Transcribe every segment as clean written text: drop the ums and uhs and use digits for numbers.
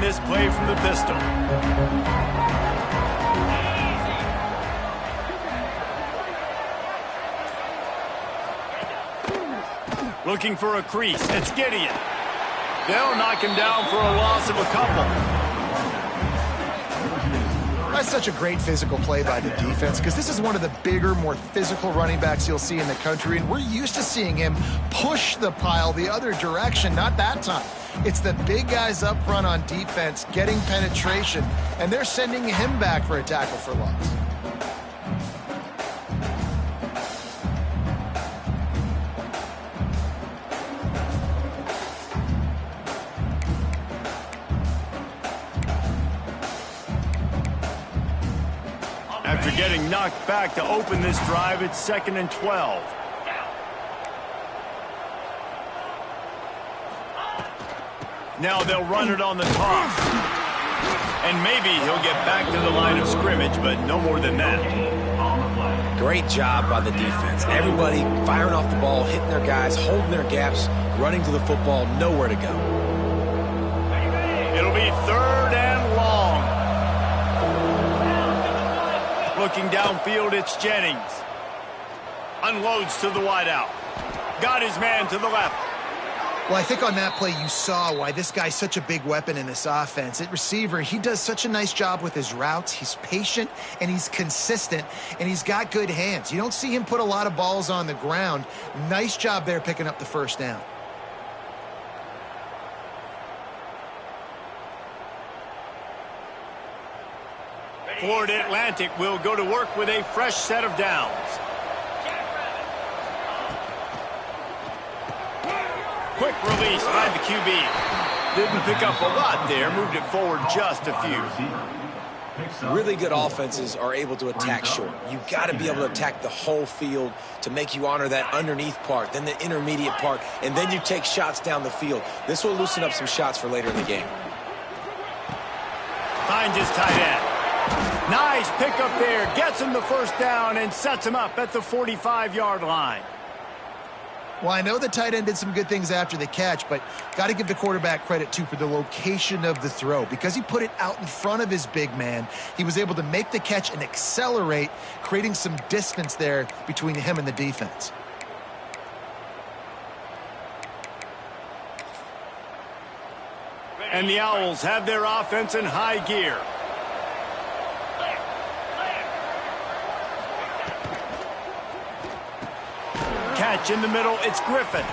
this play from the pistol. Looking for a crease. It's Gideon. They'll knock him down for a loss of a couple. That's such a great physical play by the defense because this is one of the bigger, more physical running backs you'll see in the country, and we're used to seeing him push the pile the other direction. Not that time. It's the big guys up front on defense getting penetration, and they're sending him back for a tackle for loss. After getting knocked back to open this drive, it's 2nd and 12. Now they'll run it on the toss. And maybe he'll get back to the line of scrimmage, but no more than that. Great job by the defense. Everybody firing off the ball, hitting their guys, holding their gaps, running to the football, nowhere to go. It'll be 3rd and long. Looking downfield, it's Jennings. Unloads to the wideout. Got his man to the left. Well, I think on that play you saw why this guy's such a big weapon in this offense. At receiver, he does such a nice job with his routes. He's patient, and he's consistent, and he's got good hands. You don't see him put a lot of balls on the ground. Nice job there picking up the first down. Florida Atlantic will go to work with a fresh set of downs. Quick release by the QB. Didn't pick up a lot there, moved it forward just a few. Really good offenses are able to attack short. You've got to be able to attack the whole field to make you honor that underneath part, then the intermediate part, and then you take shots down the field. This will loosen up some shots for later in the game. Finds his tight end. Nice pickup there. Gets him the first down and sets him up at the 45-yard line. Well, I know the tight end did some good things after the catch, but got to give the quarterback credit, too, for the location of the throw. Because he put it out in front of his big man, he was able to make the catch and accelerate, creating some distance there between him and the defense. And the Owls have their offense in high gear. Catch in the middle, it's Griffin.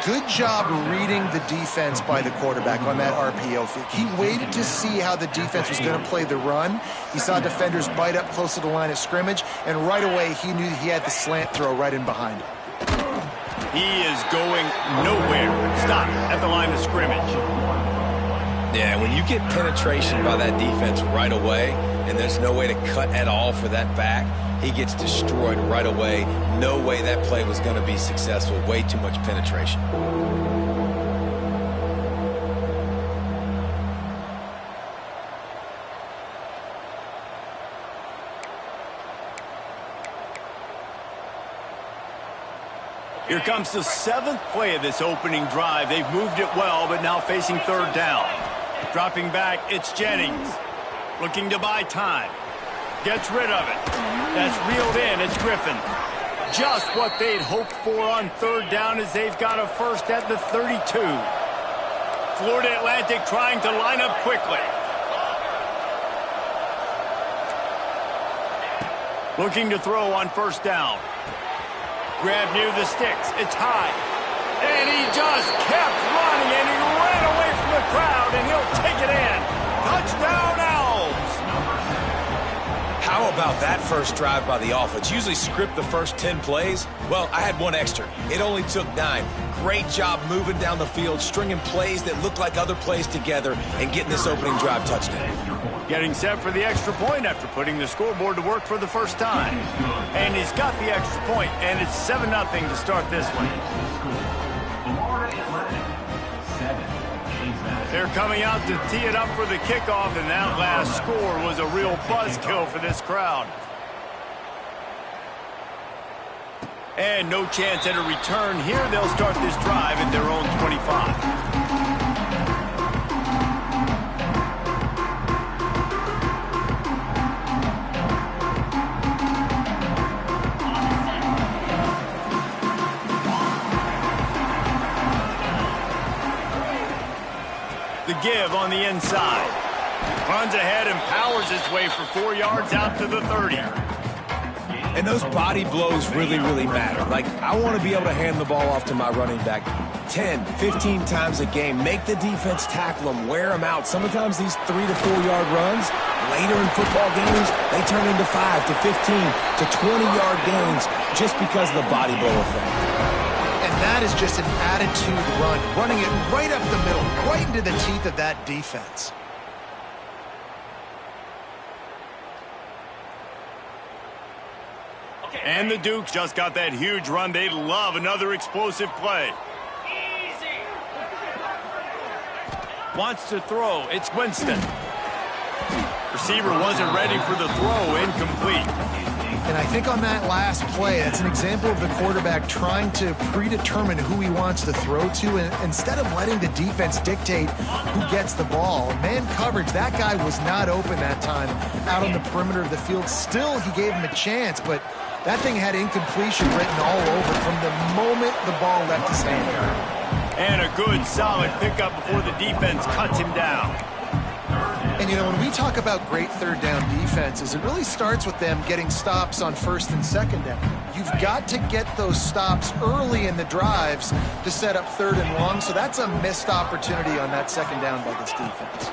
Good job reading the defense by the quarterback on that RPO fake. He waited to see how the defense was going to play the run. He saw defenders bite up close to the line of scrimmage, and right away he knew he had the slant throw right in behind him. He is going nowhere. Stop at the line of scrimmage. Yeah, when you get penetration by that defense right away, and there's no way to cut at all for that back, he gets destroyed right away. No way that play was going to be successful. Way too much penetration. Here comes the 7th play of this opening drive. They've moved it well, but now facing 3rd down. Dropping back, it's Jennings. Looking to buy time. Gets rid of it. That's reeled in. It's Griffin. Just what they'd hoped for on 3rd down as they've got a first at the 32. Florida Atlantic trying to line up quickly. Looking to throw on 1st down. Grab near the sticks. It's high. And he just kept running, and he ran away from the crowd, and he'll take it in. Touchdown, Owls! How about that first drive by the offense? Usually script the first 10 plays. Well, I had one extra. It only took 9. Great job moving down the field, stringing plays that look like other plays together, and getting this opening drive touchdown. Getting set for the extra point after putting the scoreboard to work for the first time. And he's got the extra point, and it's 7-0 to start this one. They're coming out to tee it up for the kickoff, and that last score was a real buzzkill for this crowd. And no chance at a return here. They'll start this drive at their own 25. give on the inside. Runs ahead and powers his way for 4 yards out to the 30. And those body blows really, really matter. Like, I want to be able to hand the ball off to my running back 10, 15 times a game. Make the defense tackle them, wear them out. Sometimes these 3 to 4 yard runs, later in football games, they turn into 5 to 15 to 20-yard gains just because of the body blow effect. And that is just an attitude run, running it right up the middle, right into the teeth of that defense. And the Dukes just got that huge run. They love another explosive play. Easy. Wants to throw. It's Winston. Receiver wasn't ready for the throw. Incomplete. And I think on that last play, that's an example of the quarterback trying to predetermine who he wants to throw to, and instead of letting the defense dictate who gets the ball. Man coverage, that guy was not open that time out on the perimeter of the field. Still, he gave him a chance, but that thing had incompletion written all over from the moment the ball left his hand. And a good, solid pickup before the defense cuts him down. And, you know, when we talk about great third down defenses, it really starts with them getting stops on first and second down. You've got to get those stops early in the drives to set up third and long, so that's a missed opportunity on that second down by this defense.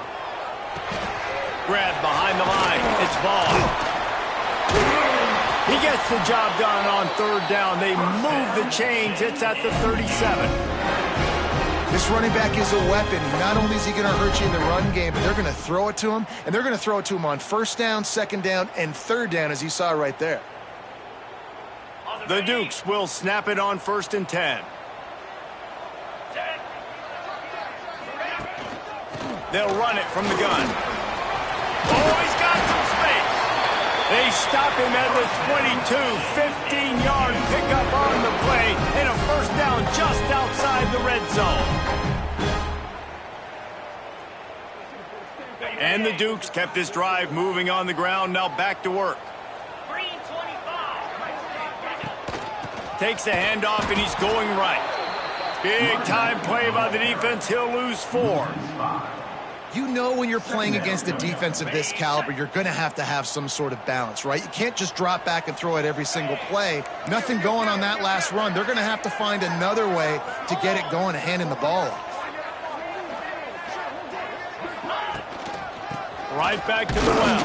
Grab behind the line. It's Ball. He gets the job done on third down. They move the chains. It's at the 37. This running back is a weapon. Not only is he going to hurt you in the run game, but they're going to throw it to him, and they're going to throw it to him on first down, second down, and third down, as you saw right there. The Dukes will snap it on first and 10. They'll run it from the gun. Oh, he's got some space. They stop him at the 22, 15-yard pickup on the play, and a first down just outside the red zone. And the Dukes kept this drive moving on the ground, now back to work. Takes the handoff, and he's going right. Big-time play by the defense. He'll lose 4. You know when you're playing against a defense of this caliber, you're going to have some sort of balance, right? You can't just drop back and throw it every single play. Nothing going on that last run. They're going to have to find another way to get it going and handing the ball off. Right back to the well.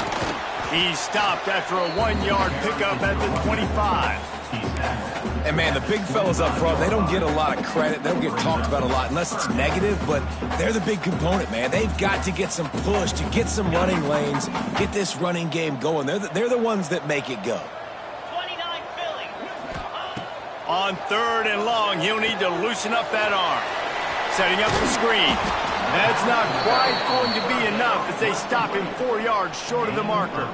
He's stopped after a 1-yard pickup at the 25. And, man, the big fellas up front, they don't get a lot of credit. They don't get talked about a lot unless it's negative, but they're the big component, man. They've got to get some push, to get some running lanes, get this running game going. They're the ones that make it go. 29 Philly. On third and long, he'll need to loosen up that arm. Setting up the screen. That's not quite going to be enough as they stop him 4 yards short of the marker.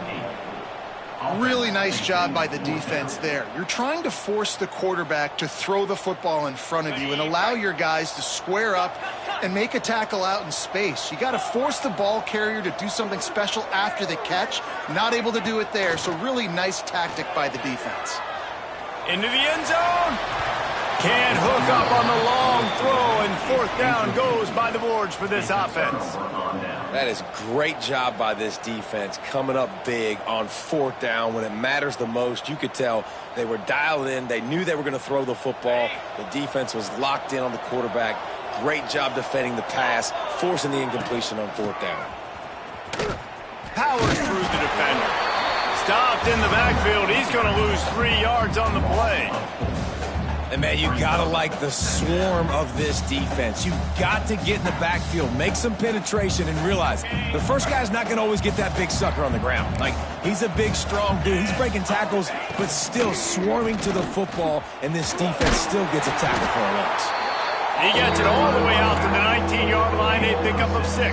Really nice job by the defense there. You're trying to force the quarterback to throw the football in front of you and allow your guys to square up and make a tackle out in space. You got to force the ball carrier to do something special after the catch. Not able to do it there, so really nice tactic by the defense. Into the end zone. Can't hook up on the long throw, and fourth down goes by the boards for this offense. That is great job by this defense, coming up big on fourth down when it matters the most. You could tell they were dialed in. They knew they were going to throw the football. The defense was locked in on the quarterback. Great job defending the pass, forcing the incompletion on fourth down. Powers through the defender. Stopped in the backfield. He's going to lose 3 yards on the play. And, man, you got to like the swarm of this defense. You got to get in the backfield, make some penetration, and realize the first guy's not going to always get that big sucker on the ground. Like, he's a big, strong dude. He's breaking tackles, but still swarming to the football, and this defense still gets a tackle for a loss. He gets it all the way out to the 19-yard line, a pickup of 6.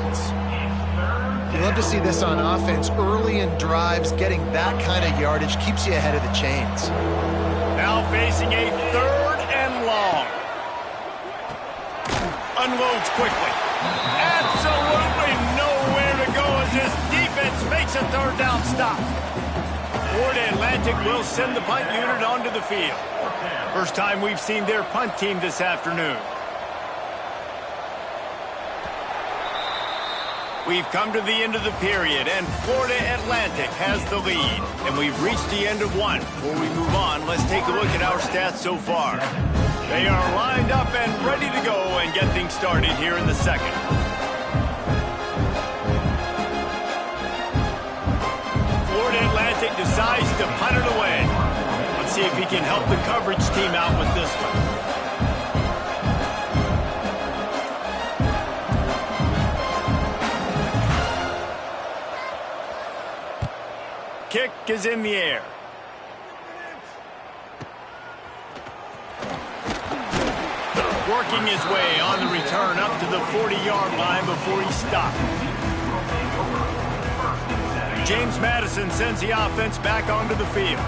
You love to see this on offense. Early in drives, getting that kind of yardage keeps you ahead of the chains. Now facing a third and long. Unloads quickly. Absolutely nowhere to go as this defense makes a third down stop. Florida Atlantic will send the punt unit onto the field. First time we've seen their punt team this afternoon. We've come to the end of the period, and Florida Atlantic has the lead. And we've reached the end of one. Before we move on, let's take a look at our stats so far. They are lined up and ready to go and get things started here in the second. Florida Atlantic decides to punt it away. Let's see if he can help the coverage team out with this one. Kick is in the air. Working his way on the return up to the 40-yard line before he stopped. James Madison sends the offense back onto the field.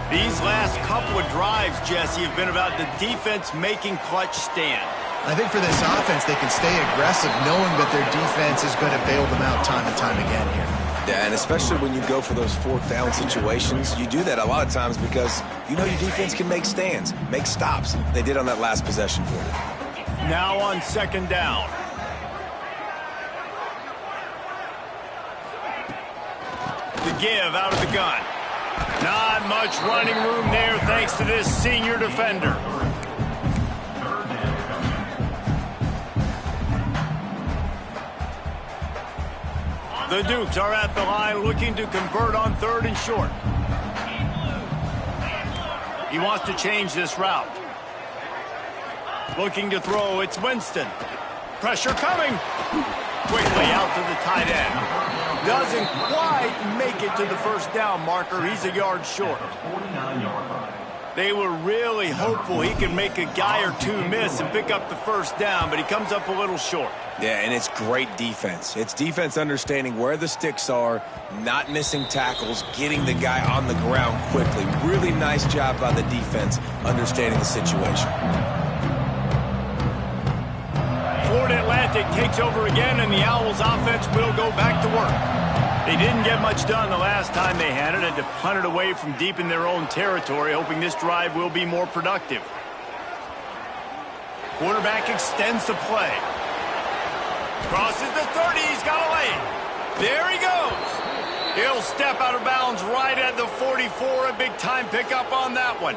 These last couple of drives, Jesse, have been about the defense making clutch stand. I think for this offense, they can stay aggressive knowing that their defense is going to bail them out time and time again here. Yeah, and especially when you go for those fourth down situations, you do that a lot of times because you know your defense can make stands, make stops. They did on that last possession for you. Now on second down. The give out of the gun. Not much running room there thanks to this senior defender. The Dukes are at the line looking to convert on third and short. He wants to change this route. Looking to throw, it's Winston. Pressure coming. Quickly out to the tight end. Doesn't quite make it to the first down marker. He's a yard short. They were really hopeful he could make a guy or two miss and pick up the first down, but he comes up a little short. Yeah, and it's great defense. It's defense understanding where the sticks are, not missing tackles, getting the guy on the ground quickly. Really nice job by the defense understanding the situation. Florida Atlantic takes over again, and the Owls offense will go back to work. They didn't get much done the last time they had it, and to punt it away from deep in their own territory, hoping this drive will be more productive. Quarterback extends the play. Crosses the 30, he's got a lane. There he goes. He'll step out of bounds right at the 44, a big-time pickup on that one.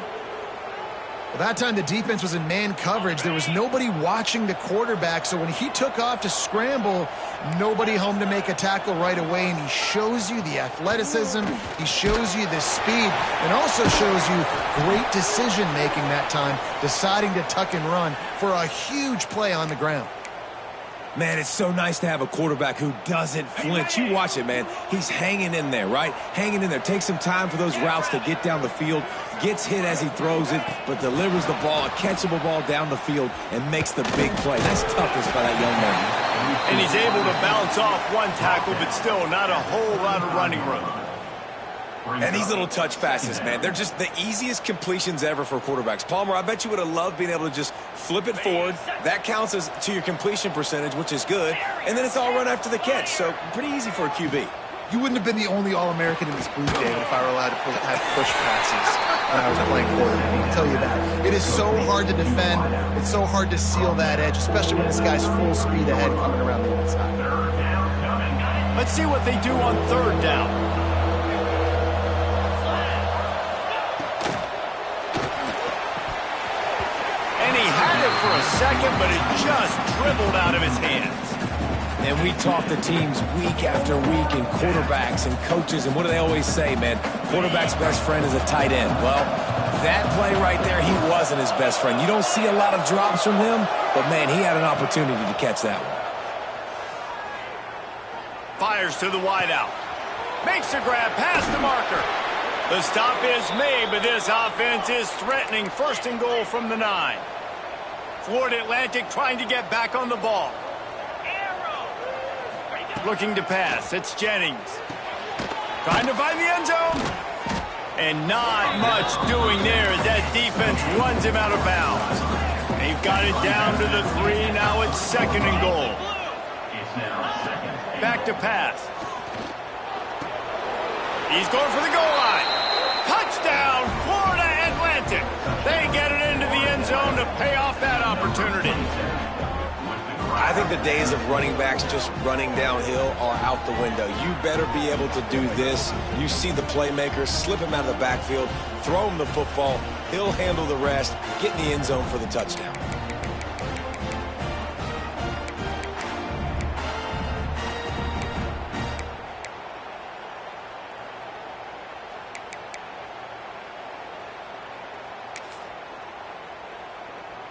Well, that time the defense was in man coverage. There was nobody watching the quarterback, so when he took off to scramble, nobody home to make a tackle right away, and he shows you the athleticism, he shows you the speed, and also shows you great decision-making that time, deciding to tuck and run for a huge play on the ground. Man, it's so nice to have a quarterback who doesn't flinch. You watch it, man. He's hanging in there, right? Hanging in there. Takes some time for those routes to get down the field. Gets hit as he throws it, but delivers the ball, a catchable ball down the field, and makes the big play. That's toughness by that young man. And he's able to bounce off one tackle, but still not a whole lot of running room. And these little touch passes, man, they're just the easiest completions ever for quarterbacks. Palmer, I bet you would have loved being able to just flip it forward. That counts as to your completion percentage, which is good. And then it's all run after the catch, so pretty easy for a QB. You wouldn't have been the only All-American in this booth, David, if I were allowed to have push passes when I was playing quarterback. I'll tell you that. It is so hard to defend. It's so hard to seal that edge, especially when this guy's full speed ahead coming around the inside. Let's see what they do on third down. For a second, but it just dribbled out of his hands. And we talk to teams week after week, and quarterbacks and coaches, and what do they always say, man? Quarterback's best friend is a tight end. Well, that play right there, he wasn't his best friend. You don't see a lot of drops from him, but, man, he had an opportunity to catch that one. Fires to the wideout. Makes a grab past the marker. The stop is made, but this offense is threatening. First and goal from the 9. Florida Atlantic trying to get back on the ball. Looking to pass. It's Jennings. Trying to find the end zone. And not much doing there as that defense runs him out of bounds. They've got it down to the 3. Now it's second and goal. Back to pass. He's going for the goal line. Touchdown, Florida Atlantic. They get it into the end zone to pay off that opportunity. I think the days of running backs just running downhill are out the window. You better be able to do this. You see the playmaker, slip him out of the backfield, throw him the football. He'll handle the rest, get in the end zone for the touchdown.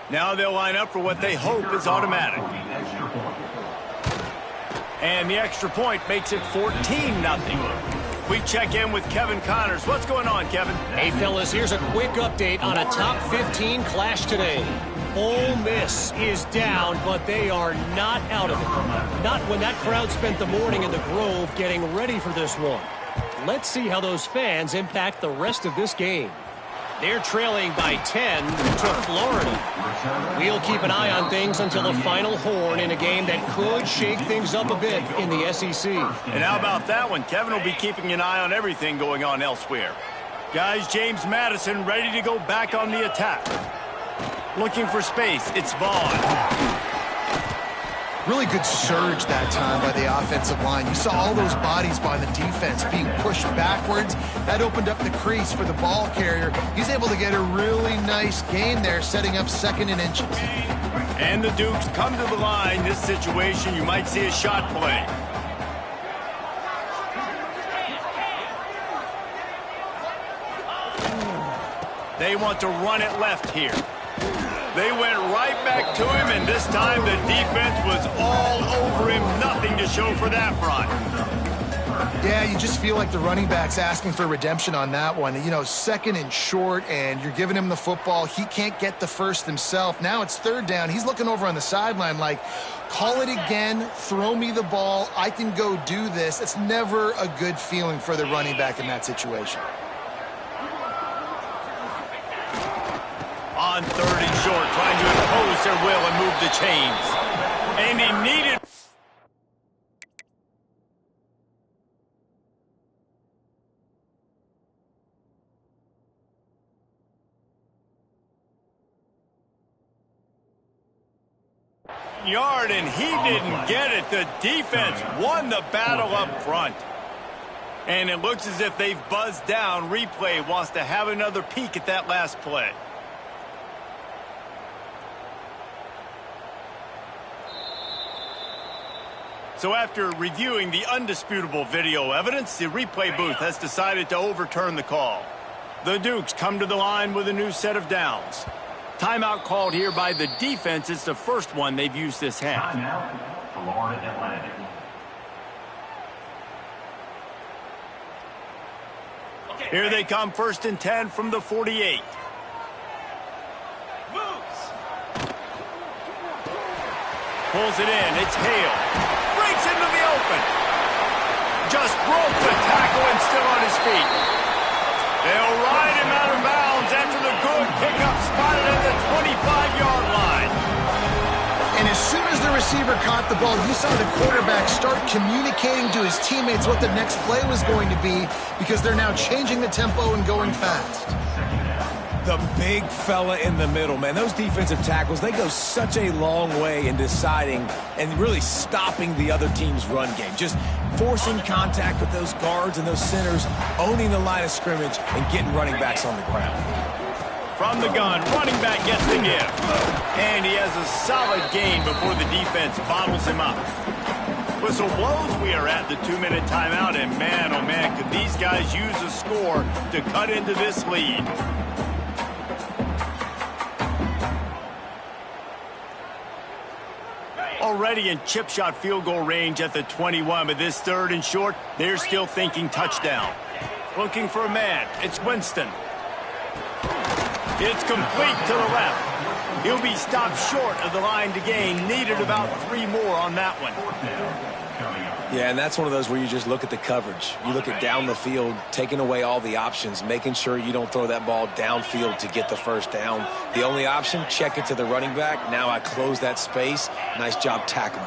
Now they'll line up for what they hope is automatic. And the extra point makes it 14-0. We check in with Kevin Connors. What's going on, Kevin? Hey, fellas, here's a quick update on a top 15 clash today. Ole Miss is down, but they are not out of it. Not when that crowd spent the morning in the Grove getting ready for this one. Let's see how those fans impact the rest of this game. They're trailing by 10 to Florida. We'll keep an eye on things until the final horn in a game that could shake things up a bit in the SEC. And how about that one? Kevin will be keeping an eye on everything going on elsewhere. Guys, James Madison ready to go back on the attack. Looking for space. It's Vaughn. Really good surge that time by the offensive line. You saw all those bodies by the defense being pushed backwards. That opened up the crease for the ball carrier. He's able to get a really nice gain there, setting up 2nd and inches. And the Dukes come to the line. This situation, you might see a shot play. They want to run it left here. They went right back to him, and this time the defense was all over him. Nothing to show for that front. Yeah, you just feel like the running back's asking for redemption on that one. You know, 2nd and short, and you're giving him the football. He can't get the first himself. Now it's 3rd down. He's looking over on the sideline like, call it again, throw me the ball. I can go do this. It's never a good feeling for the running back in that situation. On 3rd and short, trying to impose their will and move the chains. And he needed... yard, and he didn't get it. The defense won the battle up front. And it looks as if they've buzzed down. Replay wants to have another peek at that last play. So after reviewing the undisputable video evidence, the replay booth has decided to overturn the call. The Dukes come to the line with a new set of downs. Timeout called here by the defense. It's the first one they've used this half. Timeout, Florida Atlantic. Here they come, 1st and 10 from the 48. Pulls it in. It's Hale. Breaks into the open. Just broke the tackle and still on his feet. They'll ride him out of bounds after the good pickup spotted at the 25-yard line. And as soon as the receiver caught the ball, you saw the quarterback start communicating to his teammates what the next play was going to be because they're now changing the tempo and going fast. The big fella in the middle, man. Those defensive tackles, they go such a long way in deciding and really stopping the other team's run game. Just forcing contact with those guards and those centers, owning the line of scrimmage, and getting running backs on the ground. From the gun, running back gets the give. And he has a solid gain before the defense bottles him up. Whistle blows, we are at the 2-minute timeout, and man, oh man, could these guys use a score to cut into this lead. Already in chip shot field goal range at the 21, but this 3rd and short, they're still thinking touchdown. Looking for a man, it's Winston. It's complete to the left. He'll be stopped short of the line to gain. Needed about 3 more on that one. Yeah, and that's one of those where you just look at the coverage. You look at down the field, taking away all the options, making sure you don't throw that ball downfield to get the first down. The only option, check it to the running back. Now I close that space. Nice job tackling.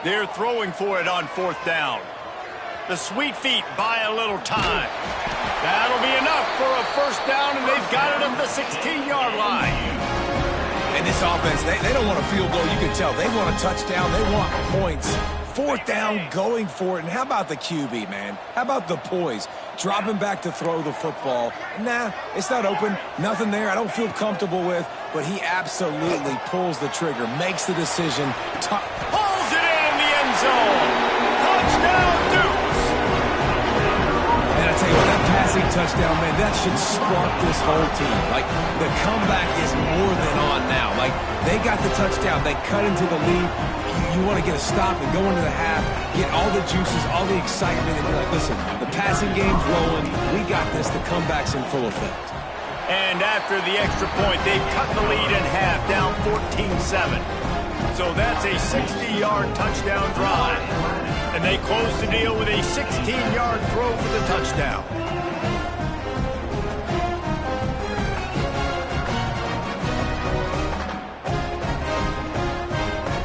They're throwing for it on 4th down. The sweet feet buy a little time. That'll be enough for a first down, and they've got it at the 16-yard line. And this offense, they don't want a field goal. You can tell. They want a touchdown. They want points. Fourth down, going for it. And how about the QB, man? How about the poise? Dropping back to throw the football. Nah, it's not open. Nothing there I don't feel comfortable with. But he absolutely pulls the trigger, makes the decision. Pulls it in the end zone. Touchdown, Dukes. And I tell you what, that passing touchdown, man, that should spark this whole team. Like, the comeback is more than on now. Like, they got the touchdown. They cut into the lead. You want to get a stop and go into the half, get all the juices, all the excitement, and be like, listen, the passing game's rolling. We got this. The comeback's in full effect. And after the extra point, they've cut the lead in half, down 14-7. So that's a 60-yard touchdown drive. And they close the deal with a 16-yard throw for the touchdown.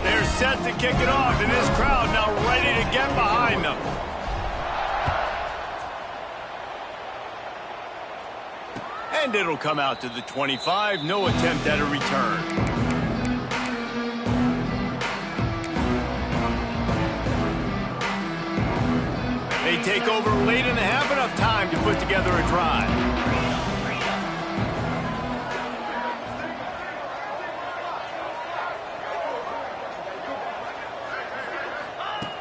They're set to kick it off, and this crowd now ready to get behind them. And it'll come out to the 25. No attempt at a return. They take over late in the half, enough time to put together a drive.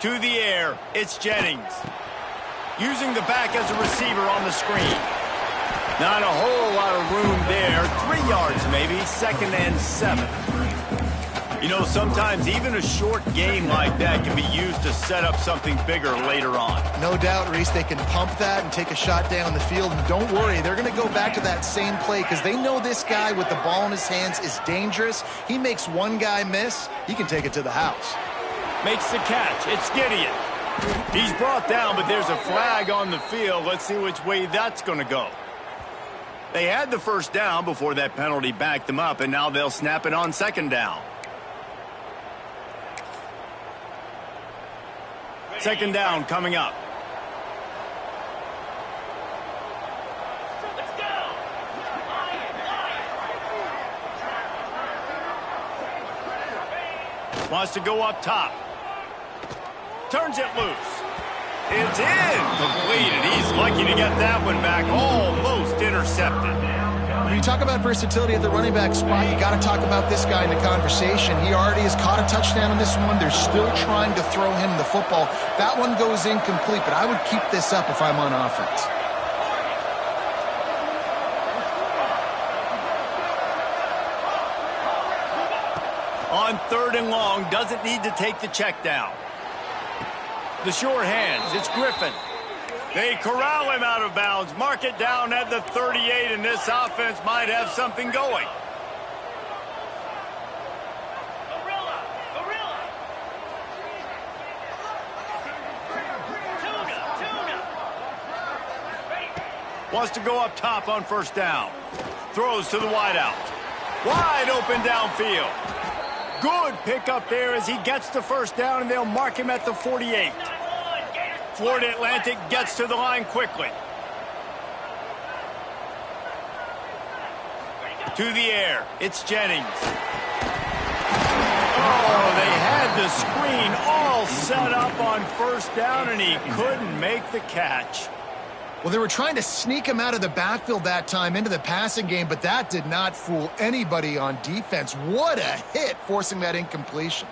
To the air, it's Jennings. Using the back as a receiver on the screen. Not a whole lot of room there. 3 yards maybe, 2nd and 7. You know, sometimes even a short game like that can be used to set up something bigger later on. No doubt, Reese, they can pump that and take a shot down the field. And don't worry, they're going to go back to that same play because they know this guy with the ball in his hands is dangerous. He makes one guy miss, he can take it to the house. Makes the catch. It's Gideon. He's brought down, but there's a flag on the field. Let's see which way that's going to go. They had the first down before that penalty backed them up, and now they'll snap it on 2nd down. 2nd down coming up. Wants to go up top. Turns it loose. It's incomplete. He's lucky to get that one back. Almost intercepted. When you talk about versatility at the running back spot, you got to talk about this guy in the conversation. He already has caught a touchdown in this one. They're still trying to throw him the football. That one goes incomplete, but I would keep this up if I'm on offense. On 3rd and long, doesn't need to take the check down. The sure hands, it's Griffin. They corral him out of bounds, mark it down at the 38, and this offense might have something going. Wants to go up top on 1st down. Throws to the wideout. Wide open downfield. Good pickup there as he gets the 1st down, and they'll mark him at the 48. Florida Atlantic gets to the line quickly. To the air, it's Jennings. Oh, they had the screen all set up on 1st down, and he couldn't make the catch. Well, they were trying to sneak him out of the backfield that time into the passing game, but that did not fool anybody on defense. What a hit, forcing that incompletion.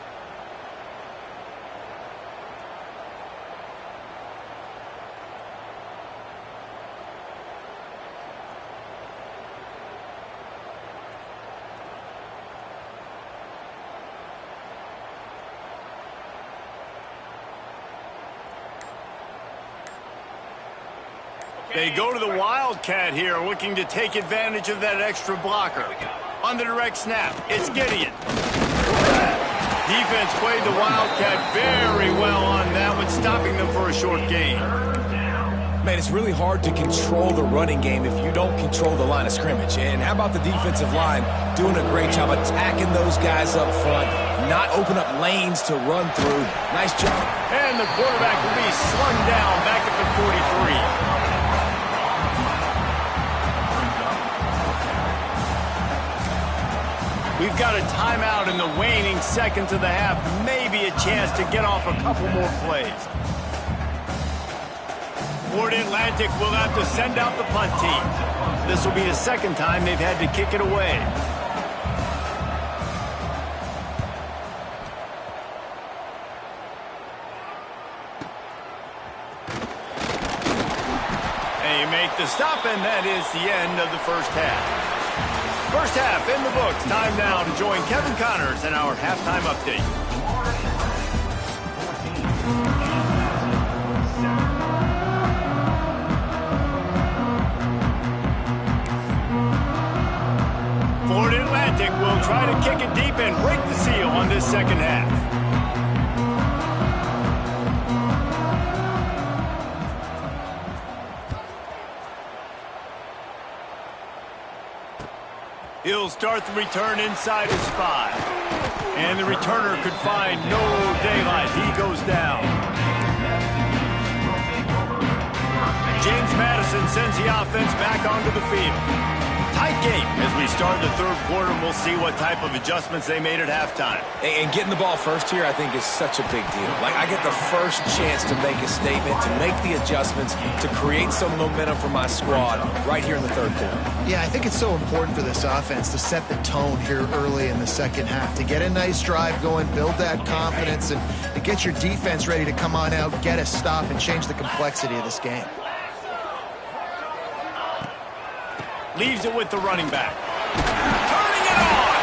They go to the Wildcat here, looking to take advantage of that extra blocker. On the direct snap, it's Gideon. Defense played the Wildcat very well on that one, stopping them for a short gain. Man, it's really hard to control the running game if you don't control the line of scrimmage. And how about the defensive line doing a great job attacking those guys up front, not open up lanes to run through. Nice job. And the quarterback will be slung down back at the 43. We've got a timeout in the waning seconds of the half. Maybe a chance to get off a couple more plays. Florida Atlantic will have to send out the punt team. This will be the second time they've had to kick it away. And you make the stop, and that is the end of the first half. First half in the books. Time now to join Kevin Connors in our halftime update. Florida Atlantic will try to kick it deep and break the seal on this second half. He'll start the return inside his 5. And the returner could find no daylight. He goes down. James Madison sends the offense back onto the field. Tight game as we start the third quarter, and we'll see what type of adjustments they made at halftime. And getting the ball first here, I think, is such a big deal. Like, I get the first chance to make a statement, to make the adjustments, to create some momentum for my squad right here in the third quarter. Yeah, I think it's so important for this offense to set the tone here early in the second half, to get a nice drive going, build that confidence, and to get your defense ready to come on out, get a stop, and change the complexity of this game. Leaves it with the running back. Turning it on!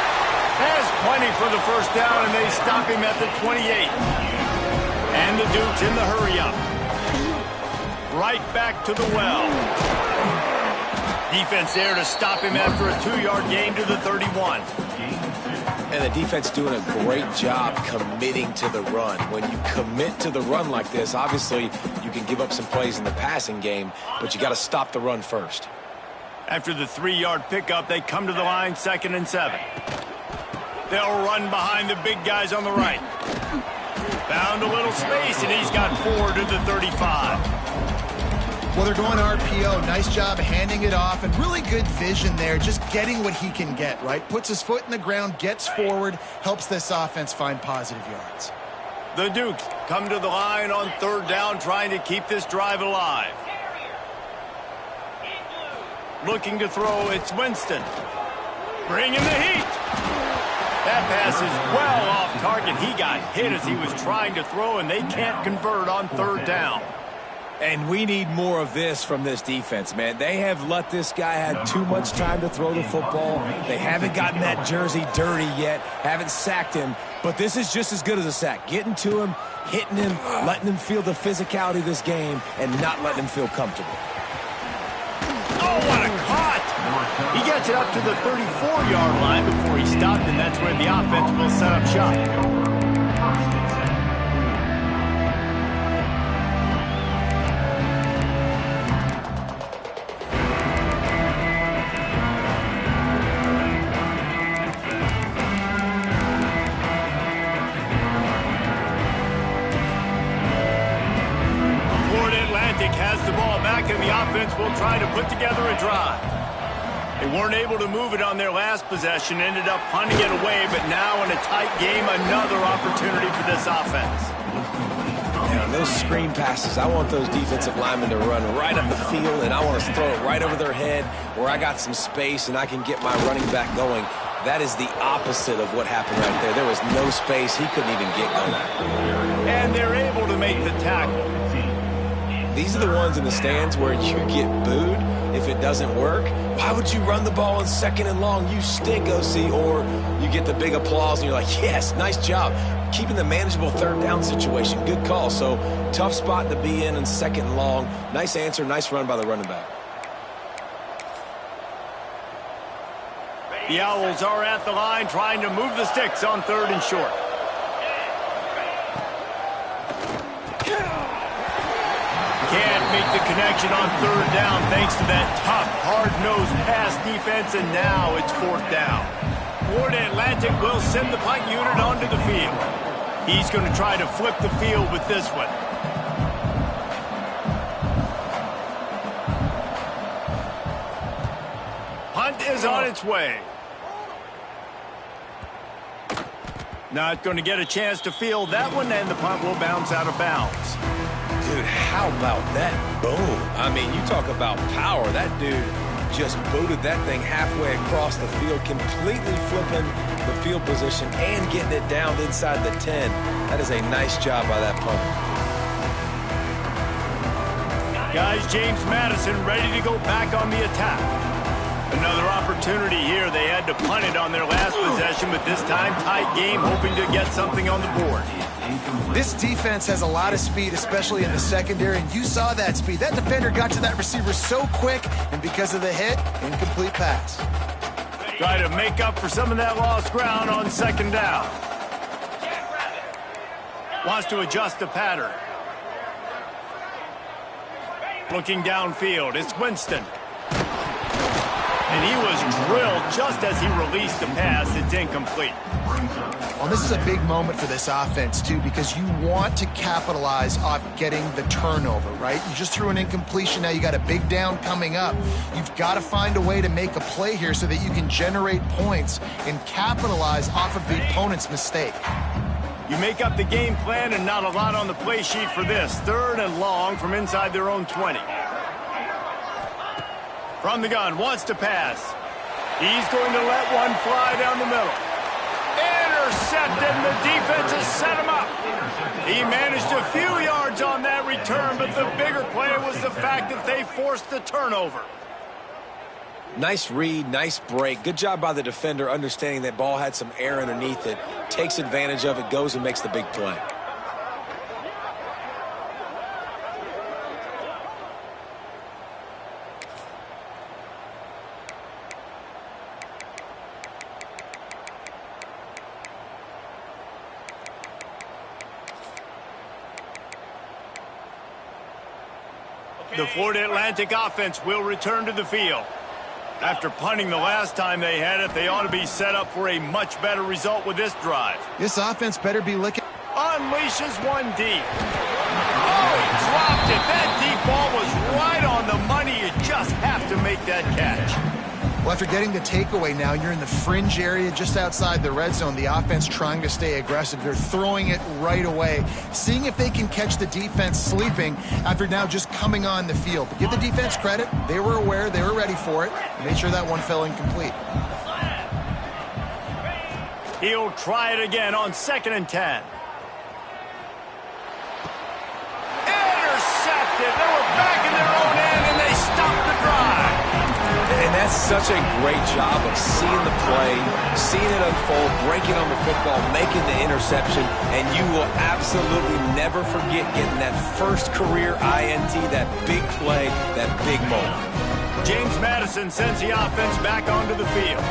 Has plenty for the first down, and they stop him at the 28. And the Dukes in the hurry-up. Right back to the well. Defense there to stop him after a 2-yard gain to the 31. And the defense doing a great job committing to the run. When you commit to the run like this, obviously you can give up some plays in the passing game, but you got to stop the run first. After the 3-yard pickup, they come to the line 2nd and 7. They'll run behind the big guys on the right. Found a little space, and he's got 4 to the 35. Well, they're going RPO. Nice job handing it off, and really good vision there, just getting what he can get, right? Puts his foot in the ground, gets forward, helps this offense find positive yards. The Dukes come to the line on 3rd down, trying to keep this drive alive. Looking to throw, it's Winston. Bringing the heat. That pass is well off target. He got hit as he was trying to throw, and they can't convert on 3rd down. And we need more of this from this defense, man. They have let this guy have too much time to throw the football. They haven't gotten that jersey dirty yet, haven't sacked him. But this is just as good as a sack. Getting to him, hitting him, letting him feel the physicality of this game, and not letting him feel comfortable. Oh, what a cut! He gets it up to the 34-yard line before he stopped, and that's where the offense will set up shop. Has the ball back, and the offense will try to put together a drive. They weren't able to move it on their last possession, ended up punting it away, but now in a tight game, another opportunity for this offense. Yeah, on those screen passes, I want those defensive linemen to run right up the field, and I want to throw it right over their head where I got some space and I can get my running back going. That is the opposite of what happened right there. There was no space. He couldn't even get going. And they're able to make the tackle. These are the ones in the stands where you get booed if it doesn't work. Why would you run the ball in 2nd and long? You stink, OC. Or you get the big applause and you're like, yes, nice job. Keeping the manageable 3rd down situation. Good call. So tough spot to be in 2nd and long. Nice answer, nice run by the running back. The Owls are at the line trying to move the sticks on 3rd and short. Can't make the connection on 3rd down thanks to that tough, hard-nosed pass defense, and now it's 4th down. Florida Atlantic will send the punt unit onto the field. He's going to try to flip the field with this one. Punt is on its way. Not going to get a chance to field that one, and the punt will bounce out of bounds. Dude, how about that boom? I mean, you talk about power. That dude just booted that thing halfway across the field, completely flipping the field position and getting it down inside the 10. That is a nice job by that punter. Guys, James Madison ready to go back on the attack. Another opportunity here. They had to punt it on their last possession, but this time tight game, hoping to get something on the board. This defense has a lot of speed, especially in the secondary, and you saw that speed. That defender got to that receiver so quick, and because of the hit, incomplete pass. Try to make up for some of that lost ground on second down. Wants to adjust the pattern. Looking downfield, it's Winston. And he was drilled just as he released the pass. It's incomplete. Well, this is a big moment for this offense, too, because you want to capitalize off getting the turnover, right? You just threw an incompletion. Now you got a big down coming up. You've got to find a way to make a play here so that you can generate points and capitalize off of the opponent's mistake. You make up the game plan and not a lot on the play sheet for this. 3rd and long from inside their own 20. From the gun, wants to pass. He's going to let one fly down the middle. Intercepted, and the defense has set him up. He managed a few yards on that return, but the bigger play was the fact that they forced the turnover. Nice read, nice break. Good job by the defender understanding that ball had some air underneath it. Takes advantage of it, goes and makes the big play. The Florida Atlantic offense will return to the field. After punting the last time they had it, they ought to be set up for a much better result with this drive. This offense better be looking. Unleashes one deep. Oh, he dropped it. That deep ball was right on the money. You just have to make that catch. Well, after getting the takeaway now, you're in the fringe area just outside the red zone. The offense trying to stay aggressive. They're throwing it right away, seeing if they can catch the defense sleeping after now just coming on the field. But give the defense credit. They were aware. They were ready for it. Made sure that one fell incomplete. He'll try it again on 2nd and 10. Intercepted. They were back in their own end, and they stopped the drive. And that's such a great job of seeing the play, seeing it unfold, breaking on the football, making the interception, and you will absolutely never forget getting that first career INT, that big play, that big moment. James Madison sends the offense back onto the field.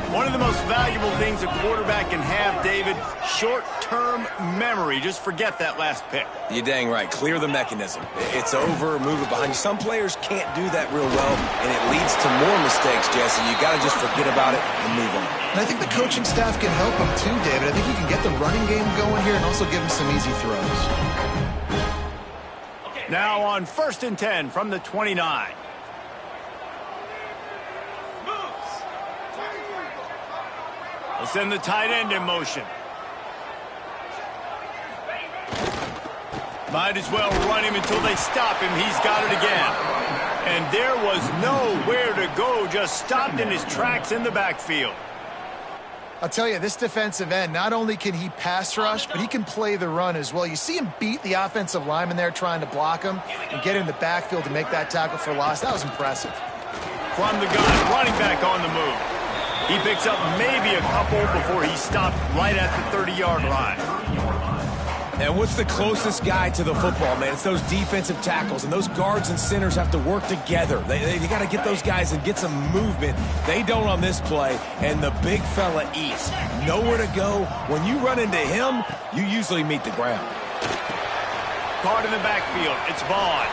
One of the most valuable things a quarterback can have, David, short-term memory. Just forget that last pick. You're dang right. Clear the mechanism. It's over, move it behind you. Some players can't do that real well, and it leads to more mistakes, Jesse. You got to just forget about it and move on. And I think the coaching staff can help him too, David. I think you can get the running game going here and also give him some easy throws. Now on 1st and 10 from the 29. They'll send the tight end in motion. Might as well run him until they stop him. He's got it again. And there was nowhere to go, just stopped in his tracks in the backfield. I'll tell you, this defensive end, not only can he pass rush, but he can play the run as well. You see him beat the offensive lineman there trying to block him and get in the backfield to make that tackle for loss. That was impressive. From the gun, running back on the move. He picks up maybe a couple before he stopped right at the 30-yard line. And what's the closest guy to the football, man? It's those defensive tackles, and those guards and centers have to work together. They got to get those guys and get some movement. They don't on this play, and the big fella eats. Nowhere to go. When you run into him, you usually meet the ground. Caught in the backfield. It's Vaughn.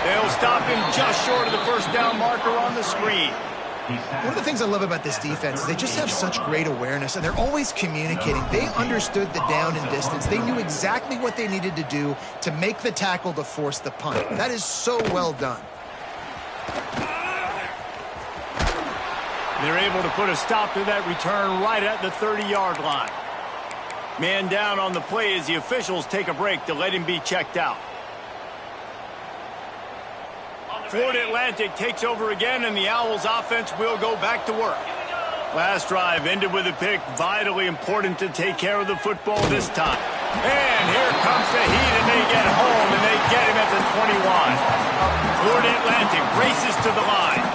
They'll stop him just short of the first down marker on the screen. One of the things I love about this defense is they just have such great awareness, and they're always communicating. They understood the down and distance. They knew exactly what they needed to do to make the tackle to force the punt. That is so well done. They're able to put a stop to that return right at the 30-yard line. Man down on the play as the officials take a break to let him be checked out. Florida Atlantic takes over again, and the Owls offense will go back to work. Last drive ended with a pick. Vitally important to take care of the football this time. And here comes the heat, and they get home, and they get him at the 21. Florida Atlantic races to the line.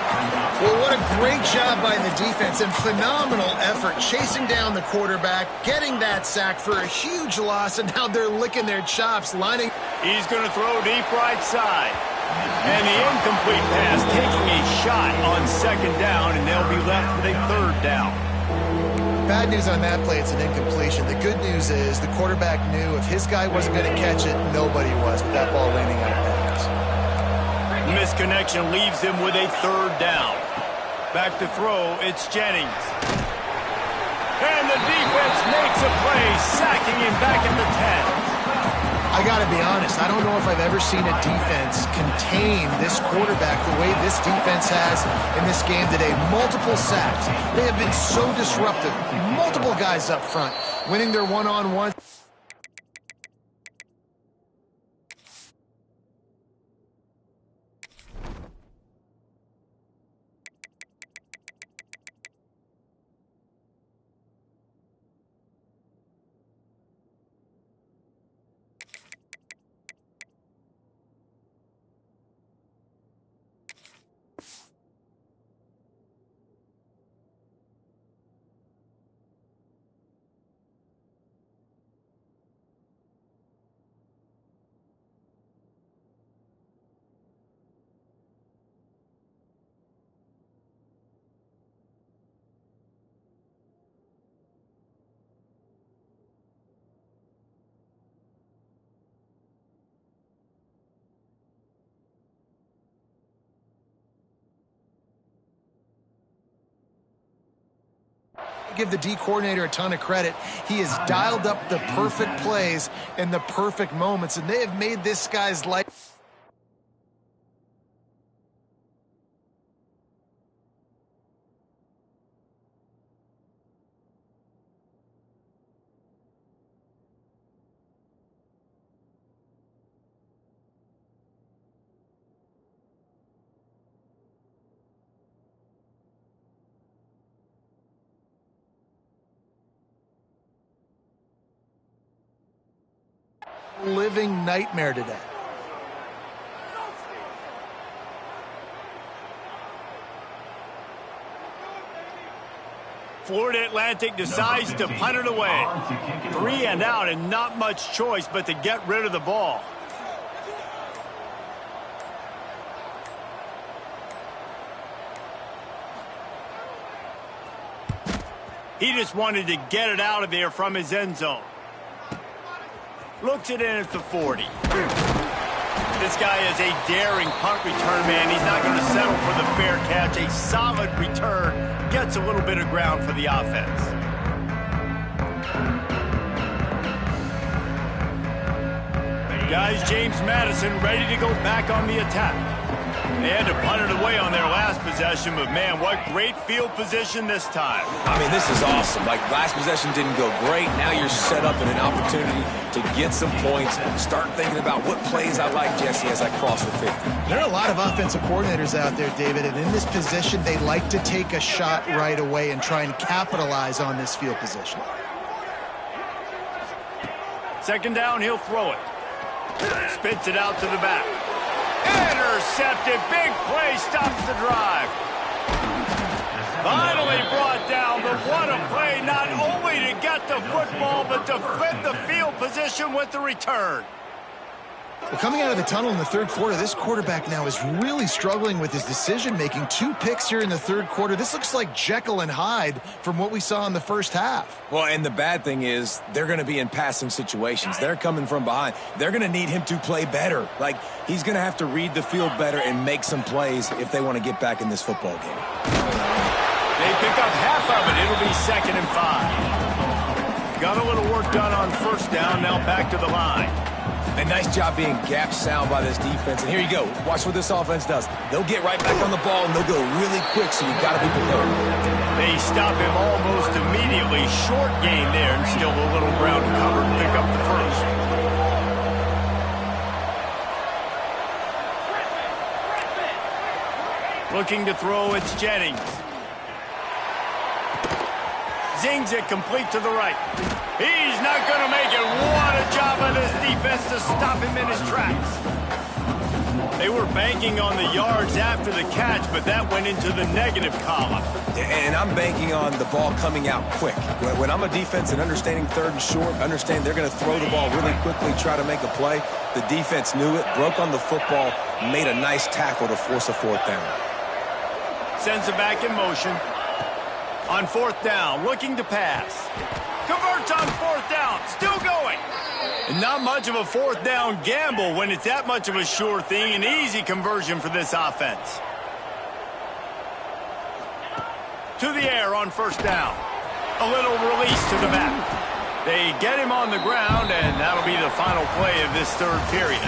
Well, what a great job by the defense and phenomenal effort chasing down the quarterback, getting that sack for a huge loss, and now they're licking their chops, lining. He's going to throw deep right side. And the incomplete pass taking a shot on second down, and they'll be left with a third down. Bad news on that play, it's an incompletion. The good news is the quarterback knew if his guy wasn't going to catch it, nobody was with that ball landing out of bounds. Misconnection leaves him with a third down. Back to throw, it's Jennings. And the defense makes a play, sacking him back at the 10. I got to be honest, I don't know if I've ever seen a defense contain this quarterback the way this defense has in this game today. Multiple sacks. They have been so disruptive. Multiple guys up front, winning their one-on-one. Give the D coordinator a ton of credit. He has dialed up the perfect plays and the perfect moments, and they have made this guy's life. Living nightmare today. Florida Atlantic decides to punt it away. 3 and out, and not much choice but to get rid of the ball. He just wanted to get it out of there from his end zone. Looks it in at the 40. This guy is a daring punt return man. He's not going to settle for the fair catch. A solid return. Gets a little bit of ground for the offense. Guys, James Madison ready to go back on the attack. They had to punt it away on their last possession, but man, what great field position this time. I mean, this is awesome. Like, last possession didn't go great. Now you're set up in an opportunity to get some points. Start thinking about what plays I like, Jesse, as I cross the 50. There are a lot of offensive coordinators out there, David, and in this position, they like to take a shot right away and try and capitalize on this field position. Second down, he'll throw it. Spits it out to the back. Intercepted. Big play stops the drive. Finally brought down, but what a play, not only to get the football, but to flip the field position with the return. Well, coming out of the tunnel in the third quarter, this quarterback now is really struggling with his decision-making. 2 picks here in the third quarter. This looks like Jekyll and Hyde from what we saw in the first half. Well, and the bad thing is they're going to be in passing situations. They're coming from behind. They're going to need him to play better. Like, he's going to have to read the field better and make some plays if they want to get back in this football game. They pick up half of it. It'll be 2nd and 5. Got a little work done on first down. Now back to the line. Yeah, nice job being gap sound by this defense. And here you go. Watch what this offense does. They'll get right back on the ball, and they'll go really quick, so you got to be prepared. They stop him almost immediately. Short gain there, and still a little ground to cover to pick up the first. Looking to throw, it's Jennings. Zings it complete to the right. He's not going to make it. What a job by this defense to stop him in his tracks. They were banking on the yards after the catch, but that went into the negative column. And I'm banking on the ball coming out quick. When I'm a defense and understanding third and short, understand they're going to throw the ball really quickly, try to make a play. The defense knew it, broke on the football, made a nice tackle to force a fourth down. Sends it back in motion. On fourth down, looking to pass. Converts on fourth down, still going. And not much of a fourth down gamble when it's that much of a sure thing. An easy conversion for this offense. To the air on first down. A little release to the back. They get him on the ground, and that'll be the final play of this third period.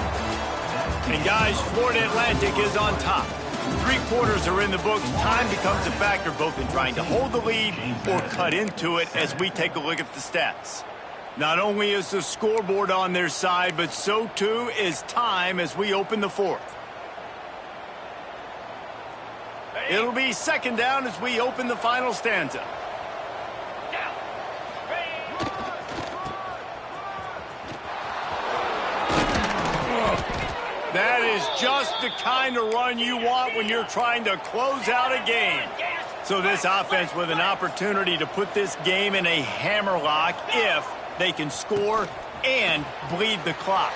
And guys, Florida Atlantic is on top. 3 quarters are in the books. Time becomes a factor both in trying to hold the lead or cut into it as we take a look at the stats. Not only is the scoreboard on their side, but so too is time as we open the fourth. It'll be second down as we open the final stanza. That is just the kind of run you want when you're trying to close out a game. So this offense with an opportunity to put this game in a hammerlock if they can score and bleed the clock.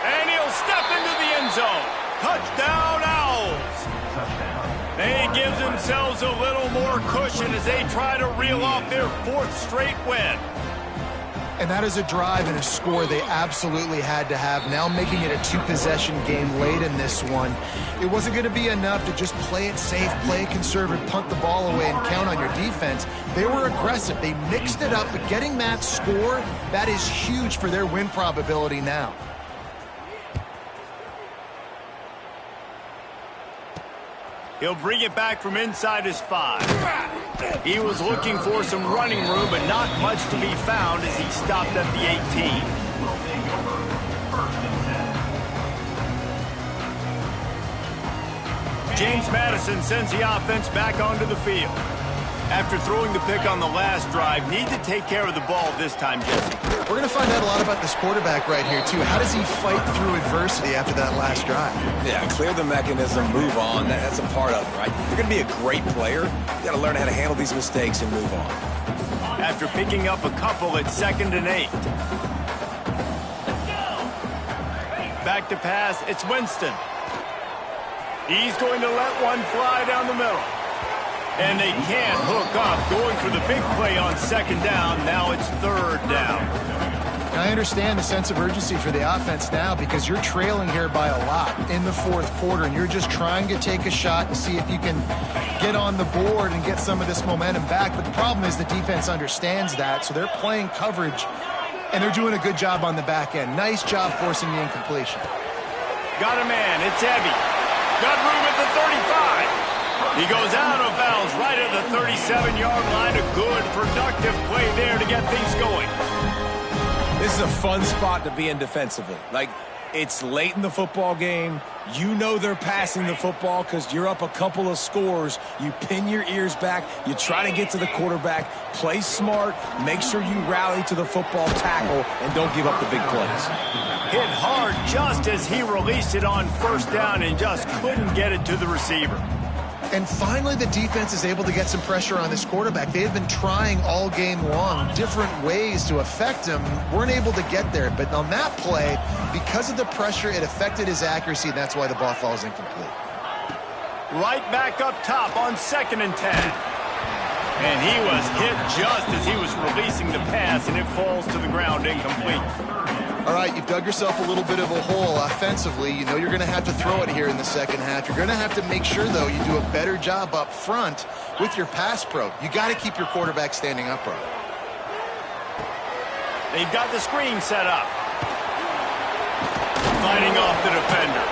And he'll step into the end zone. Touchdown, Owls. They give themselves a little more cushion as they try to reel off their 4th straight win. And that is a drive and a score they absolutely had to have. Now making it a 2-possession game late in this one. It wasn't going to be enough to just play it safe, play it conservative, punt the ball away, and count on your defense. They were aggressive. They mixed it up, but getting that score, that is huge for their win probability now. He'll bring it back from inside his 5. He was looking for some running room, but not much to be found as he stopped at the 18. James Madison sends the offense back onto the field. After throwing the pick on the last drive, need to take care of the ball this time, Jesse. We're going to find out a lot about this quarterback right here, too. How does he fight through adversity after that last drive? Yeah, clear the mechanism, move on. That's a part of it, right? You're going to be a great player. You got to learn how to handle these mistakes and move on. After picking up a couple, it's 2nd and 8. Back to pass, it's Winston. He's going to let one fly down the middle. And they can't hook up, going for the big play on 2nd down. Now it's 3rd down. I understand the sense of urgency for the offense now because you're trailing here by a lot in the 4th quarter, and you're just trying to take a shot and see if you can get on the board and get some of this momentum back. But the problem is the defense understands that, so they're playing coverage, and they're doing a good job on the back end. Nice job forcing the incompletion. Got a man. It's Ebby. Got room at the 35. He goes out of bounds right at the 37-yard line. A good, productive play there to get things going. This is a fun spot to be in defensively. Like, it's late in the football game. You know they're passing the football because you're up a couple of scores. You pin your ears back. You try to get to the quarterback. Play smart. Make sure you rally to the football tackle and don't give up the big plays. Hit hard just as he released it on 1st down and just couldn't get it to the receiver. And finally, the defense is able to get some pressure on this quarterback. They have been trying all game long different ways to affect him. Weren't able to get there. But on that play, because of the pressure, it affected his accuracy, and that's why the ball falls incomplete. Right back up top on 2nd and 10. And he was hit just as he was releasing the pass, and it falls to the ground incomplete. All right, you've dug yourself a little bit of a hole offensively. You know you're going to have to throw it here in the 2nd half. You're going to have to make sure, though, you do a better job up front with your pass pro. You got to keep your quarterback standing upright. They've got the screen set up. Fighting off the defender.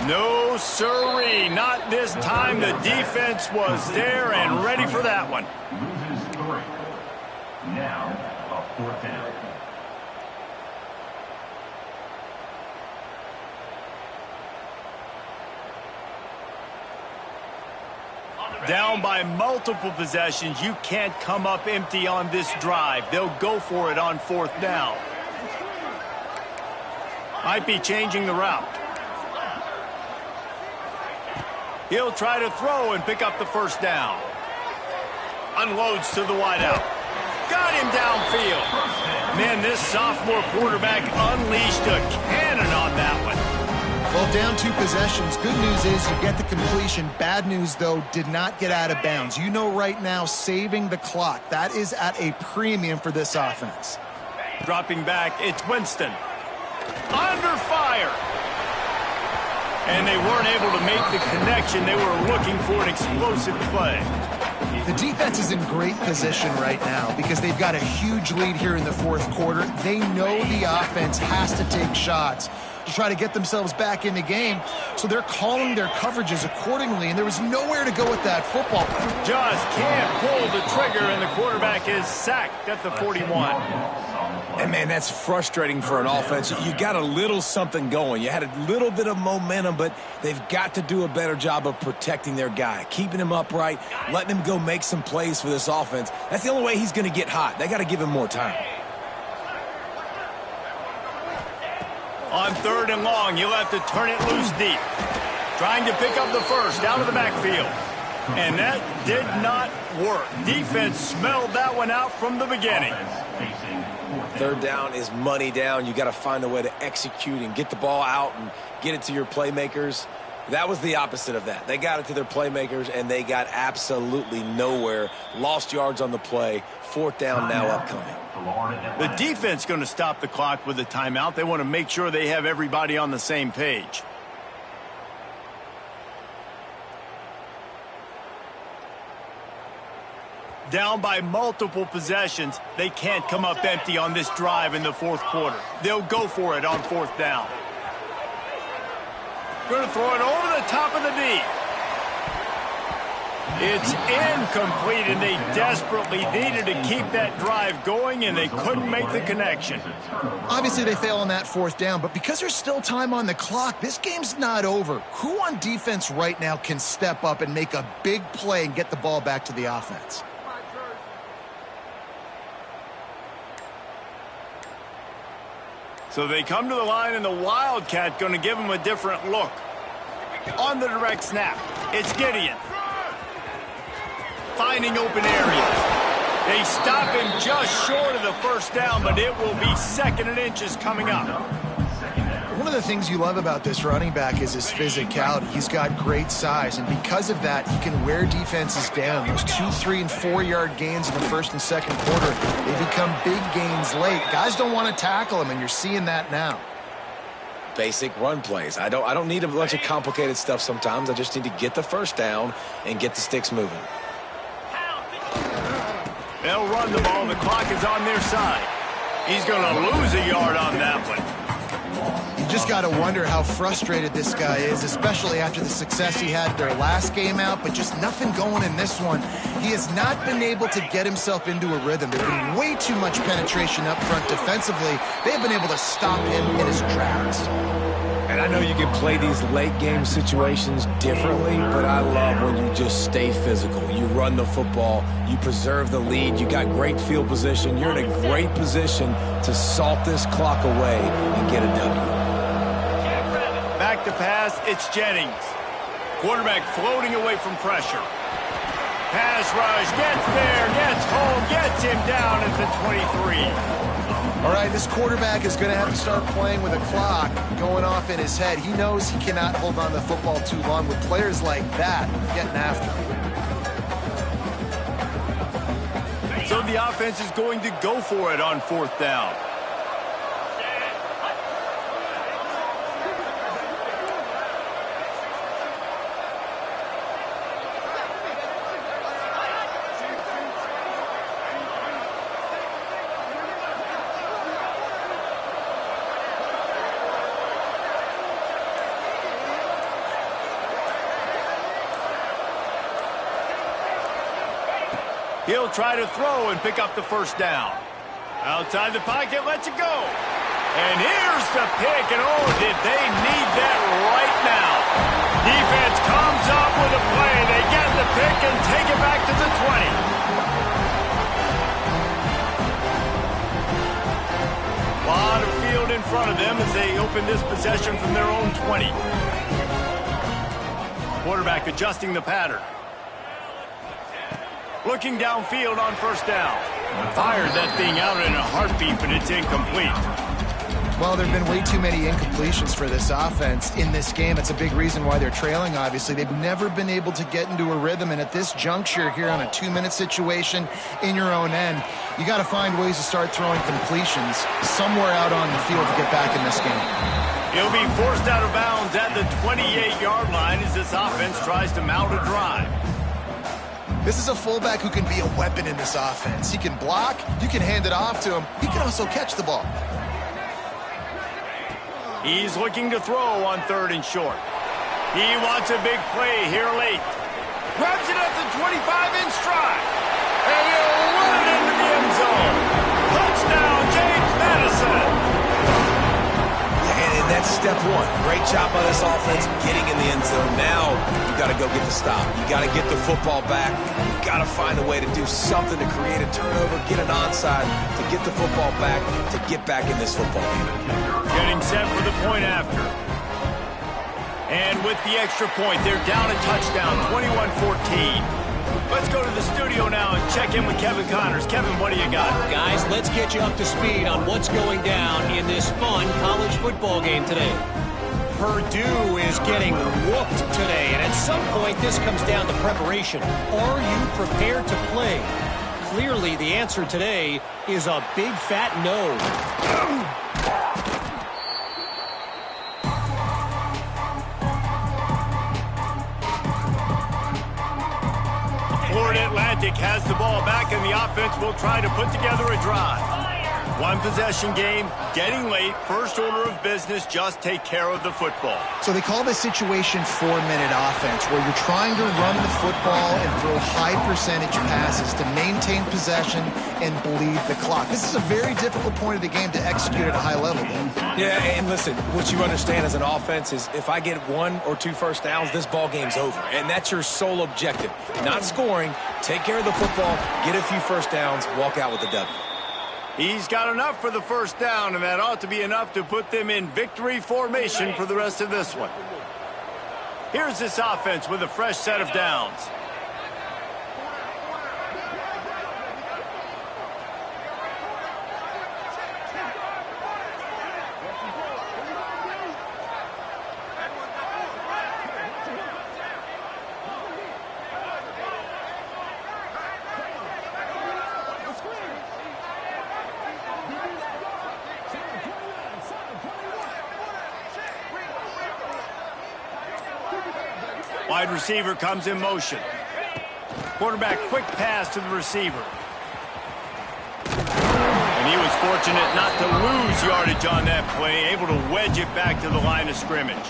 No siree, not this time. The defense was there and ready for that one. Loses 3. Now, a 4th down. Down by multiple possessions, you can't come up empty on this drive. They'll go for it on 4th down. Might be changing the route. He'll try to throw and pick up the 1st down. Unloads to the wideout. Got him downfield. Man, this sophomore quarterback unleashed a cannon on that one. Well, down 2 possessions. Good news is you get the completion. Bad news, though, did not get out of bounds. You know right now, saving the clock. That is at a premium for this offense. Dropping back, it's Winston. Under fire. And they weren't able to make the connection. They were looking for an explosive play. The defense is in great position right now because they've got a huge lead here in the 4th quarter. They know the offense has to take shots to try to get themselves back in the game, so they're calling their coverages accordingly, and there was nowhere to go with that football. Just can't pull the trigger, and the quarterback is sacked at the 41. And, man, that's frustrating for an offense. You got a little something going. You had a little bit of momentum, but they've got to do a better job of protecting their guy, keeping him upright, letting him go make some plays for this offense. That's the only way he's going to get hot. They got to give him more time. On 3rd and long, you'll have to turn it loose deep. Trying to pick up the 1st out of the backfield. And that did not work. Defense smelled that one out from the beginning. 3rd down is money down. You got to find a way to execute and get the ball out and get it to your playmakers. That was the opposite of that. They got it to their playmakers, and they got absolutely nowhere. Lost yards on the play. 4th down now upcoming. The defense going to stop the clock with a timeout. They want to make sure they have everybody on the same page. Down by multiple possessions, they can't come up empty on this drive in the 4th quarter. They'll go for it on 4th down. Going to throw it over the top of the D. It's incomplete, and they desperately needed to keep that drive going, and they couldn't make the connection. Obviously, they fail on that 4th down, but because there's still time on the clock, this game's not over. Who on defense right now can step up and make a big play and get the ball back to the offense? So they come to the line, and the Wildcat going to give them a different look. On the direct snap, it's Gideon. Finding open areas. They stop him just short of the 1st down, but it will be 2nd and inches coming up. One of the things you love about this running back is his physicality. He's got great size, and because of that, he can wear defenses down. Those 2, 3, and 4-yard gains in the 1st and 2nd quarter, they become big gains late. Guys don't want to tackle him, and you're seeing that now. Basic run plays. I don't need a bunch of complicated stuff sometimes. I just need to get the 1st down and get the sticks moving. They'll run the ball. The clock is on their side. He's going to lose a yard on that one. You just got to wonder how frustrated this guy is, especially after the success he had their last game out, but just nothing going in this one. He has not been able to get himself into a rhythm. There's been way too much penetration up front defensively. They've been able to stop him in his tracks. And I know you can play these late game situations differently, but I love when you just stay physical. You run the football, you preserve the lead, you got great field position, you're in a great position to salt this clock away and get a W. Back to pass, it's Jennings. Quarterback floating away from pressure. Pass rush, gets there, gets home, gets him down at the 23. All right, this quarterback is going to have to start playing with a clock going off in his head. He knows he cannot hold on to the football too long with players like that getting after him. So the offense is going to go for it on 4th down. He'll try to throw and pick up the first down. Outside the pocket, lets it go. And here's the pick, and oh, did they need that right now. Defense comes up with a play. They get the pick and take it back to the 20. A lot of field in front of them as they open this possession from their own 20. Quarterback adjusting the pattern. Looking downfield on first down. Fired that thing out in a heartbeat, but it's incomplete. Well, there have been way too many incompletions for this offense in this game. It's a big reason why they're trailing, obviously. They've never been able to get into a rhythm, and at this juncture here on a 2-minute situation in your own end, you got to find ways to start throwing completions somewhere out on the field to get back in this game. He'll be forced out of bounds at the 28-yard line as this offense tries to mount a drive. This is a fullback who can be a weapon in this offense. He can block, you can hand it off to him, he can also catch the ball. He's looking to throw on 3rd and short. He wants a big play here late. Grabs it at the 25 in stride. And he'll run it into the end zone. Touchdown, James Madison. And that's step one. Great job by this offense getting in the end zone. Now you got to go get the stop. You got to get the football back. You got to find a way to do something to create a turnover, get an onside, to get the football back, to get back in this football game. Getting set for the point after. And with the extra point, they're down a touchdown, 21-14. Let's go to the studio now and check in with Kevin Connors. Kevin, what do you got? Guys, let's get you up to speed on what's going down in this fun college football game today. Purdue is getting whooped today, and at some point this comes down to preparation. Are you prepared to play? Clearly, the answer today is a big fat no. Florida Atlantic has the ball back, and the offense will try to put together a drive. One possession game, getting late, first order of business, just take care of the football. So they call this situation 4-minute offense, where you're trying to run the football and throw high percentage passes to maintain possession and bleed the clock. This is a very difficult point of the game to execute at a high level, though. Yeah, and listen, what you understand as an offense is if I get 1 or 2 first downs, this ball game's over. And that's your sole objective. Not scoring, take care of the football, get a few first downs, walk out with the W. He's got enough for the first down, and that ought to be enough to put them in victory formation for the rest of this one. Here's this offense with a fresh set of downs. Wide receiver comes in motion. Quarterback quick pass to the receiver. And he was fortunate not to lose yardage on that play, able to wedge it back to the line of scrimmage.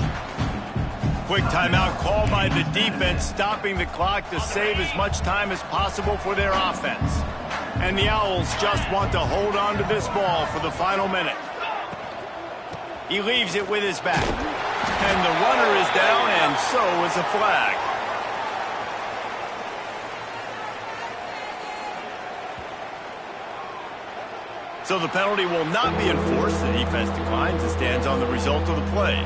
Quick timeout called by the defense, stopping the clock to save as much time as possible for their offense. And the Owls just want to hold on to this ball for the final minute. He leaves it with his back. And the runner is down, and so is a flag. So the penalty will not be enforced. The defense declines and stands on the result of the play.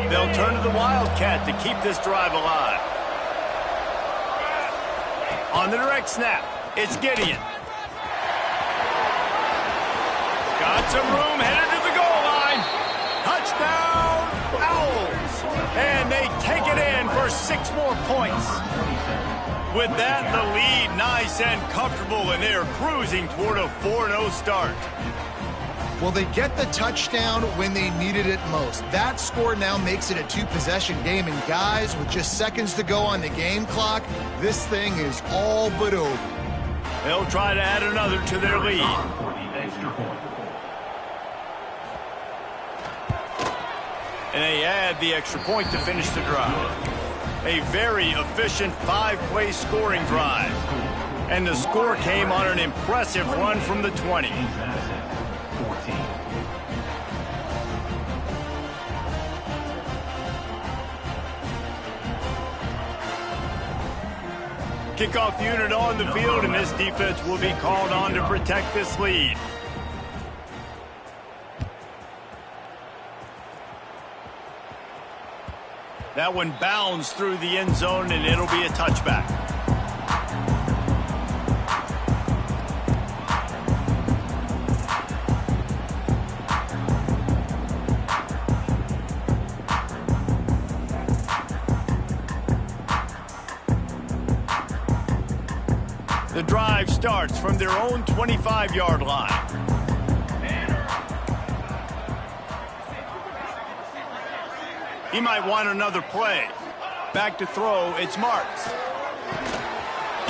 They'll turn to the Wildcat to keep this drive alive. On the direct snap, it's Gideon. Got some room, headed to the goal line. Touchdown, Owls. And they take it in for 6 more points. With that, the lead nice and comfortable, and they're cruising toward a 4-0 start. Well, they get the touchdown when they needed it most. That score now makes it a 2-possession game. And guys, with just seconds to go on the game clock, this thing is all but over. They'll try to add another to their lead. For the extra point. And they add the extra point to finish the drive. A very efficient 5-play scoring drive. And the score came on an impressive run from the 20. 14. Kickoff unit on the field, and this defense will be called on to protect this lead. That one bounds through the end zone, and it'll be a touchback. The drive starts from their own 25-yard line. He might want another play. Back to throw, it's Marks.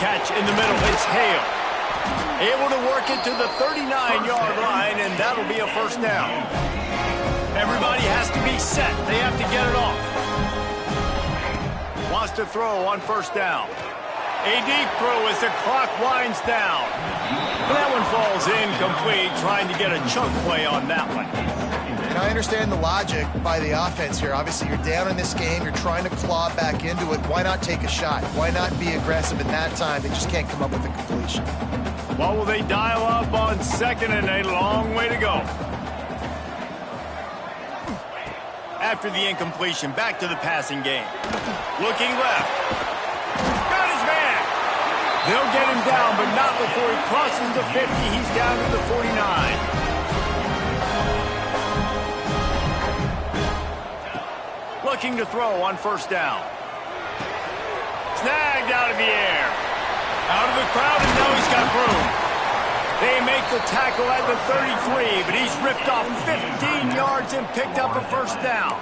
Catch in the middle, it's Hale. Able to work it to the 39-yard line, and that'll be a first down. Everybody has to be set. They have to get it off. Wants to throw on first down. A deep throw as the clock winds down. And that one falls incomplete, trying to get a chunk play on that one. And I understand the logic by the offense here. Obviously, you're down in this game. You're trying to claw back into it. Why not take a shot? Why not be aggressive in that time? They just can't come up with a completion. What will they dial up on second and a long way to go? After the incompletion, back to the passing game. Looking left. Got his man. They'll get him down, but not before he crosses the 50. He's down to the 49. Looking to throw on first down. Snagged out of the air. Out of the crowd, and now he's got room. They make the tackle at the 33, but he's ripped off 15 yards and picked up a first down.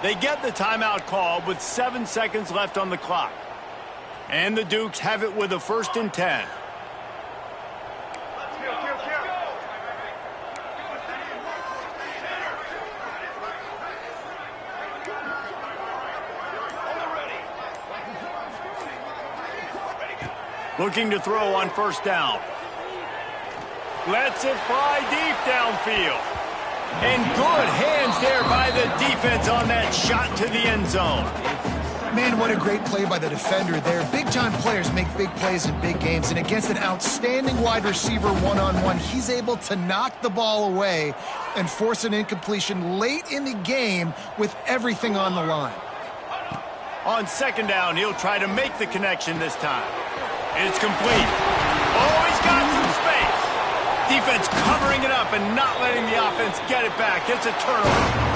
They get the timeout called with 7 seconds left on the clock. And the Dukes have it with a 1st and 10. Looking to throw on first down. Lets it fly deep downfield. And good hands there by the defense on that shot to the end zone. Man, what a great play by the defender there. Big-time players make big plays in big games, and against an outstanding wide receiver one-on-one, he's able to knock the ball away and force an incompletion late in the game with everything on the line. On second down, he'll try to make the connection this time. It's complete. Oh, he's got some space. Defense covering it up and not letting the offense get it back. It's a turnover.